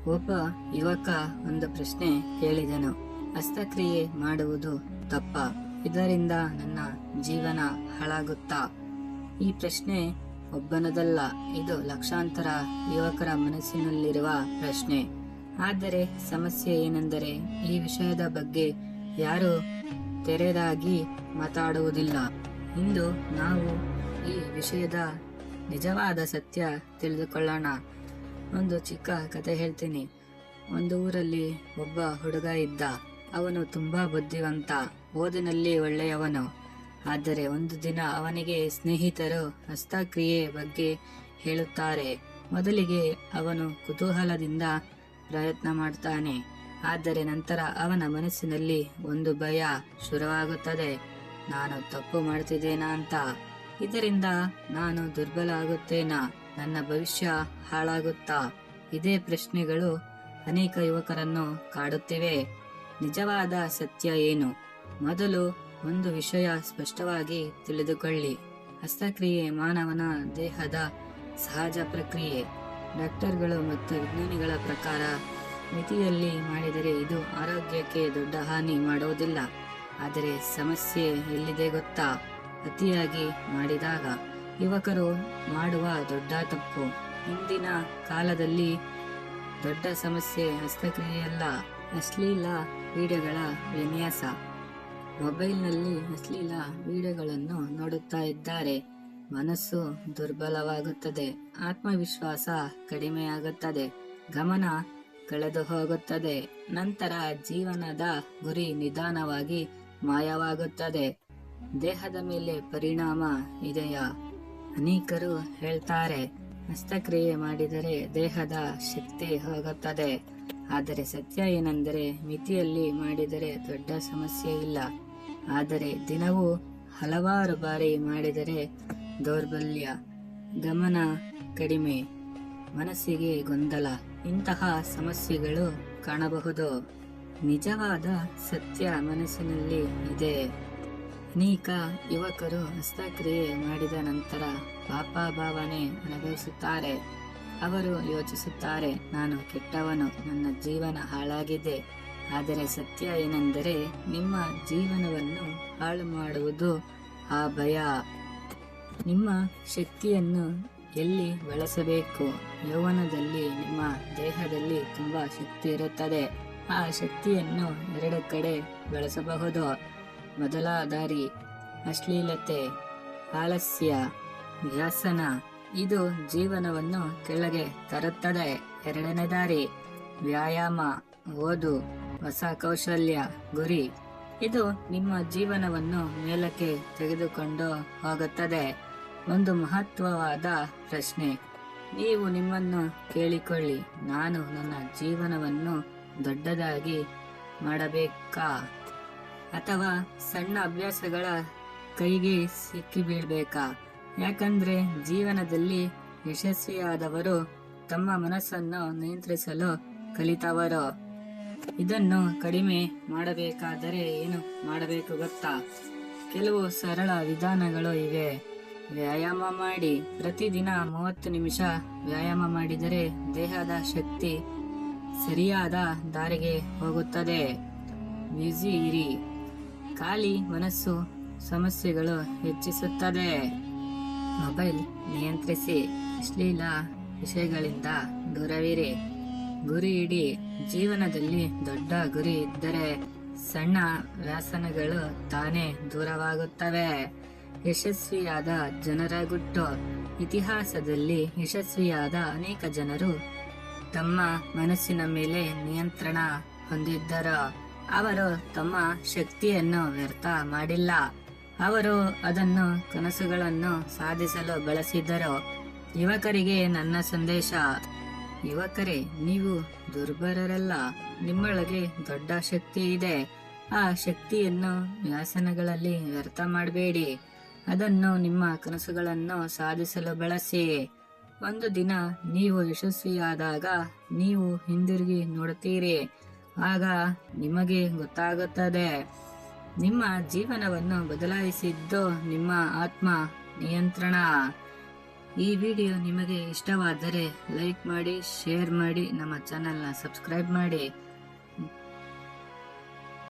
ಒಬ್ಬ ಯುವಕ ಒಂದು ಪ್ರಶ್ನೆ ಕೇಳಿದನು. ಹಸ್ತಕ್ರಿಯೆ ಮಾಡುವುದು ತಪ್ಪ? ಇದರಿಂದ ನನ್ನ ಜೀವನ ಹಾಳಾಗುತ್ತಾ? ಈ ಪ್ರಶ್ನೆ ಒಬ್ಬನದಲ್ಲ, ಇದು ಲಕ್ಷಾಂತರ ಯುವಕರ ಮನಸ್ಸಿನಲ್ಲಿರುವ ಪ್ರಶ್ನೆ. ಆದರೆ ಸಮಸ್ಯೆ ಏನೆಂದರೆ ಈ ವಿಷಯದ ಬಗ್ಗೆ ಯಾರು ತೆರೆದಾಗಿ ಮಾತಾಡುವುದಿಲ್ಲ. ಇಂದು ನಾವು ಈ ವಿಷಯದ ನಿಜವಾದ ಸತ್ಯ ತಿಳಿದುಕೊಳ್ಳೋಣ. ಒಂದು ಚಿಕ್ಕ ಕತೆ ಹೇಳ್ತೀನಿ. ಒಂದು ಊರಲ್ಲಿ ಒಬ್ಬ ಹುಡುಗ ಇದ್ದ. ಅವನು ತುಂಬಾ ಬುದ್ಧಿವಂತ, ಓದಿನಲ್ಲಿ ಒಳ್ಳೆಯವನು. ಆದರೆ ಒಂದು ದಿನ ಅವನಿಗೆ ಸ್ನೇಹಿತರು ಹಸ್ತಕ್ರಿಯೆ ಬಗ್ಗೆ ಹೇಳುತ್ತಾರೆ. ಮೊದಲಿಗೆ ಅವನು ಕುತೂಹಲದಿಂದ ಪ್ರಯತ್ನ ಮಾಡ್ತಾನೆ. ಆದರೆ ನಂತರ ಅವನ ಮನಸ್ಸಿನಲ್ಲಿ ಒಂದು ಭಯ ಶುರುವಾಗುತ್ತದೆ. ನಾನು ತಪ್ಪು ಮಾಡ್ತಿದ್ದೇನಾ ಅಂತ. ಇದರಿಂದ ನಾನು ದುರ್ಬಲ ಆಗುತ್ತೇನಾ? ನನ್ನ ಭವಿಷ್ಯ ಹಾಳಾಗುತ್ತಾ? ಇದೇ ಪ್ರಶ್ನೆಗಳು ಅನೇಕ ಯುವಕರನ್ನು ಕಾಡುತ್ತಿವೆ. ನಿಜವಾದ ಸತ್ಯ ಏನು? ಮೊದಲು ಒಂದು ವಿಷಯ ಸ್ಪಷ್ಟವಾಗಿ ತಿಳಿದುಕೊಳ್ಳಿ. ಹಸ್ತಕ್ರಿಯೆ ಮಾನವನ ದೇಹದ ಸಹಜ ಪ್ರಕ್ರಿಯೆ. ಡಾಕ್ಟರ್ಗಳು ಮತ್ತು ವಿಜ್ಞಾನಿಗಳ ಪ್ರಕಾರ ಮಿತಿಯಲ್ಲಿ ಮಾಡಿದರೆ ಇದು ಆರೋಗ್ಯಕ್ಕೆ ದೊಡ್ಡ ಹಾನಿ ಮಾಡುವುದಿಲ್ಲ. ಆದರೆ ಸಮಸ್ಯೆ ಎಲ್ಲಿದೆ ಗೊತ್ತಾ? ಅತಿಯಾಗಿ ಮಾಡಿದಾಗ. ಯುವಕರು ಮಾಡುವ ದೊಡ್ಡ ತಪ್ಪು. ಹಿಂದಿನ ಕಾಲದಲ್ಲಿ ದೊಡ್ಡ ಸಮಸ್ಯೆ ಹಸ್ತಕ್ರಿಯೆಯಲ್ಲ, ಅಶ್ಲೀಲ ವಿಡಿಯೋಗಳ ವಿನ್ಯಾಸ. ಮೊಬೈಲ್ನಲ್ಲಿ ಅಶ್ಲೀಲ ವಿಡಿಯೋಗಳನ್ನು ನೋಡುತ್ತಾ ಇದ್ದಾರೆ. ಮನಸ್ಸು ದುರ್ಬಲವಾಗುತ್ತದೆ, ಆತ್ಮವಿಶ್ವಾಸ ಕಡಿಮೆಯಾಗುತ್ತದೆ, ಗಮನ ಕಳೆದು ಹೋಗುತ್ತದೆ. ನಂತರ ಜೀವನದ ಗುರಿ ನಿಧಾನವಾಗಿ ಮಾಯವಾಗುತ್ತದೆ. ದೇಹದ ಮೇಲೆ ಪರಿಣಾಮ ಇದೆಯಾ? ಅನೇಕರು ಹೇಳ್ತಾರೆ ಹಸ್ತಕ್ರಿಯೆ ಮಾಡಿದರೆ ದೇಹದ ಶಕ್ತಿ ಹೋಗುತ್ತದೆ. ಆದರೆ ಸತ್ಯ ಏನೆಂದರೆ ಮಿತಿಯಲ್ಲಿ ಮಾಡಿದರೆ ದೊಡ್ಡ ಸಮಸ್ಯೆ ಇಲ್ಲ. ಆದರೆ ದಿನವೂ ಹಲವಾರು ಬಾರಿ ಮಾಡಿದರೆ ದೌರ್ಬಲ್ಯ, ಗಮನ ಕಡಿಮೆ, ಮನಸ್ಸಿಗೆ ಗೊಂದಲ, ಇಂತಹ ಸಮಸ್ಯೆಗಳು ಕಾಣಬಹುದು. ನಿಜವಾದ ಸತ್ಯ ಮನಸ್ಸಿನಲ್ಲಿ ಇದೆ. ಅನೇಕ ಯುವಕರು ಹಸ್ತಕ್ರಿಯೆ ಮಾಡಿದ ನಂತರ ಪಾಪ ಭಾವನೆ ಅನುಭವಿಸುತ್ತಾರೆ. ಅವರು ಯೋಚಿಸುತ್ತಾರೆ, ನಾನು ಕೆಟ್ಟವನು, ನನ್ನ ಜೀವನ ಹಾಳಾಗಿದೆ. ಆದರೆ ಸತ್ಯ ಏನೆಂದರೆ ನಿಮ್ಮ ಜೀವನವನ್ನು ಹಾಳು ಮಾಡುವುದು ಆ ಭಯ. ನಿಮ್ಮ ಶಕ್ತಿಯನ್ನು ಎಲ್ಲಿ ಬಳಸಬೇಕು? ಯೌವನದಲ್ಲಿ ನಿಮ್ಮ ದೇಹದಲ್ಲಿ ತುಂಬಾ ಶಕ್ತಿ ಇರುತ್ತದೆ. ಆ ಶಕ್ತಿಯನ್ನು ಎರಡು ಕಡೆ ಬಳಸಬಹುದು. ಮೊದಲ ದಾರಿ ಅಶ್ಲೀಲತೆ, ಆಲಸ್ಯ, ವ್ಯಸನ. ಇದು ಜೀವನವನ್ನು ಕೆಳಗೆ ತರುತ್ತದೆ. ಎರಡನೇ ದಾರಿ ವ್ಯಾಯಾಮ, ಓದು, ಹೊಸ ಕೌಶಲ್ಯ, ಗುರಿ. ಇದು ನಿಮ್ಮ ಜೀವನವನ್ನು ಮೇಲಕ್ಕೆ ತೆಗೆದುಕೊಂಡು ಹೋಗುತ್ತದೆ. ಒಂದು ಮಹತ್ವವಾದ ಪ್ರಶ್ನೆ ನೀವು ನಿಮ್ಮನ್ನು ಕೇಳಿಕೊಳ್ಳಿ. ನಾನು ನನ್ನ ಜೀವನವನ್ನು ದೊಡ್ಡದಾಗಿ ಮಾಡಬೇಕಾ? ಅಥವಾ ಸಣ್ಣ ಅಭ್ಯಾಸಗಳ ಕೈಗೆ ಸಿಕ್ಕಿ ಬೀಳ್ಬೇಕಾ? ಯಾಕಂದ್ರೆ ಜೀವನದಲ್ಲಿ ಯಶಸ್ವಿಯಾದವರು ತಮ್ಮ ಮನಸ್ಸನ್ನು ನಿಯಂತ್ರಿಸಲು ಕಲಿತವರು. ಇದನ್ನು ಕಡಿಮೆ ಮಾಡಬೇಕಾದರೆ ಏನು ಮಾಡಬೇಕು ಗೊತ್ತಾ? ಕೆಲವು ಸರಳ ವಿಧಾನಗಳು ಇವೆ. ವ್ಯಾಯಾಮ ಮಾಡಿ. ಪ್ರತಿದಿನ 30 ನಿಮಿಷ ವ್ಯಾಯಾಮ ಮಾಡಿದರೆ ದೇಹದ ಶಕ್ತಿ ಸರಿಯಾದ ದಾರಿಗೆ ಹೋಗುತ್ತದೆ. ಬ್ಯುಸಿ ಇರಿ. ಖಾಲಿ ಮನಸ್ಸು ಸಮಸ್ಯೆಗಳು ಹೆಚ್ಚಿಸುತ್ತದೆ. ಮೊಬೈಲ್ ನಿಯಂತ್ರಿಸಿ. ಅಶ್ಲೀಲ ವಿಷಯಗಳಿಂದ ದೂರವಿರಿ. ಗುರಿ ಇಡಿ. ಜೀವನದಲ್ಲಿ ದೊಡ್ಡ ಗುರಿ ಇದ್ದರೆ ಸಣ್ಣ ವ್ಯಸನಗಳು ತಾನೇ ದೂರವಾಗುತ್ತವೆ. ಯಶಸ್ವಿಯಾದ ಜನರ ಗುಟ್ಟು. ಇತಿಹಾಸದಲ್ಲಿ ಯಶಸ್ವಿಯಾದ ಅನೇಕ ಜನರು ತಮ್ಮ ಮನಸ್ಸಿನ ಮೇಲೆ ನಿಯಂತ್ರಣ ಹೊಂದಿದ್ದರು. ಅವರು ತಮ್ಮ ಶಕ್ತಿಯನ್ನು ವ್ಯರ್ಥ ಮಾಡಿಲ್ಲ. ಅವರು ಅದನ್ನು ಕನಸುಗಳನ್ನು ಸಾಧಿಸಲು ಬಳಸಿದರು. ಯುವಕರಿಗೆ ನನ್ನ ಸಂದೇಶ. ಯುವಕರೇ, ನೀವು ದುರ್ಬಲರಲ್ಲ. ನಿಮ್ಮೊಳಗೆ ದೊಡ್ಡ ಶಕ್ತಿ ಇದೆ. ಆ ಶಕ್ತಿಯನ್ನು ವ್ಯಸನಗಳಲ್ಲಿ ವ್ಯರ್ಥ ಮಾಡಬೇಡಿ. ಅದನ್ನು ನಿಮ್ಮ ಕನಸುಗಳನ್ನು ಸಾಧಿಸಲು ಬಳಸಿ. ಒಂದು ದಿನ ನೀವು ಯಶಸ್ವಿಯಾದಾಗ ನೀವು ಹಿಂದಿರುಗಿ ನೋಡುತ್ತೀರಿ. ಆಗ ನಿಮಗೆ ಗೊತ್ತಾಗುತ್ತದೆ, ನಿಮ್ಮ ಜೀವನವನ್ನು ಬದಲಾಯಿಸಿದ್ದು ನಿಮ್ಮ ಆತ್ಮ ನಿಯಂತ್ರಣ. ಈ ವಿಡಿಯೋ ನಿಮಗೆ ಇಷ್ಟವಾದರೆ ಲೈಕ್ ಮಾಡಿ, ಶೇರ್ ಮಾಡಿ, ನಮ್ಮ ಚಾನೆಲ್ನ ಸಬ್ಸ್ಕ್ರೈಬ್ ಮಾಡಿ.